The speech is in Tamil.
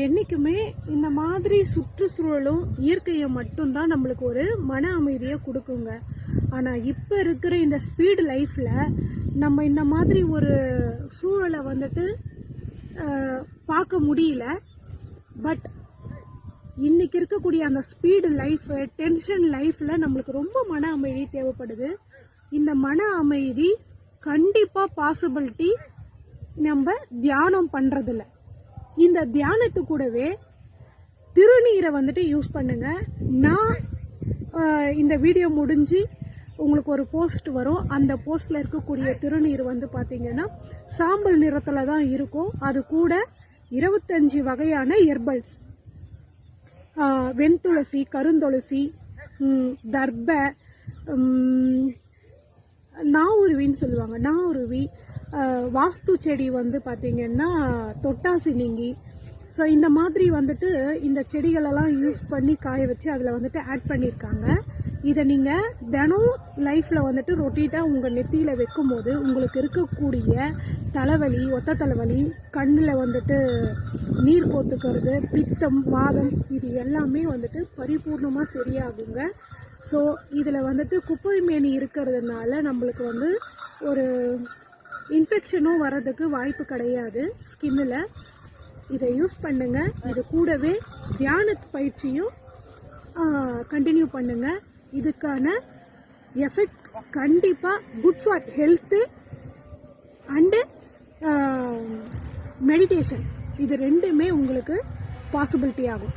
என்றைக்குமே இந்த மாதிரி சுற்றுச்சூழலும் இயற்கையை மட்டும்தான் நம்மளுக்கு ஒரு மன அமைதியை கொடுக்குங்க. ஆனால் இப்போ இருக்கிற இந்த ஸ்பீடு லைஃப்பில் நம்ம இந்த மாதிரி ஒரு சூழலை வந்துட்டு பார்க்க முடியல. பட் இன்னைக்கு இருக்கக்கூடிய அந்த ஸ்பீடு லைஃப், டென்ஷன் லைஃப்பில் நம்மளுக்கு ரொம்ப மன அமைதி தேவைப்படுது. இந்த மன அமைதி கண்டிப்பாக பாசிபிலிட்டி நம்ம தியானம் பண்ணுறதில்ல. இந்த தியானத்து கூடவே திருநீரை வந்துட்டு யூஸ் பண்ணுங்க. நான் இந்த வீடியோ முடிஞ்சு உங்களுக்கு ஒரு போஸ்ட் வரும். அந்த போஸ்ட்ல இருக்கக்கூடிய திருநீர் வந்து பார்த்தீங்கன்னா சாம்பல் நிறத்தில் தான் இருக்கும். அது கூட 25 வகையான ஹெர்பல்ஸ், வெண்துளசி, கருந்துளசி, தர்ப, நாவுருவின்னு சொல்லுவாங்க, நாவுருவி, வாஸ்து செடி வந்து பார்த்தீங்கன்னா தொட்டாசினிங்கி. ஸோ இந்த மாதிரி வந்துட்டு இந்த செடிகளெல்லாம் யூஸ் பண்ணி காய வச்சு அதில் வந்துட்டு ஆட் பண்ணியிருக்காங்க. இதை நீங்கள் தினம் லைஃப்பில் வந்துட்டு ரொட்டீட்டாக உங்கள் நெத்தியில் வைக்கும் போது உங்களுக்கு இருக்கக்கூடிய தலைவலி, ஒத்த தலைவலி, கண்ணில் வந்துட்டு நீர் கோத்துக்கிறது, பித்தம், வாதம், இது எல்லாமே வந்துட்டு பரிபூர்ணமாக சரியாகுங்க. ஸோ இதில் வந்துட்டு குப்பை மேனி இருக்கிறதுனால நம்மளுக்கு வந்து ஒரு இன்ஃபெக்ஷனும் வர்றதுக்கு வாய்ப்பு கிடையாது ஸ்கின்னில். இதை யூஸ் பண்ணுங்க. இது கூடவே தியான பயிற்சியும் கண்டினியூ பண்ணுங்க. இதுக்கான எஃபெக்ட் கண்டிப்பாக good for health and meditation, இது ரெண்டுமே உங்களுக்கு பாசிபிலிட்டி ஆகும்.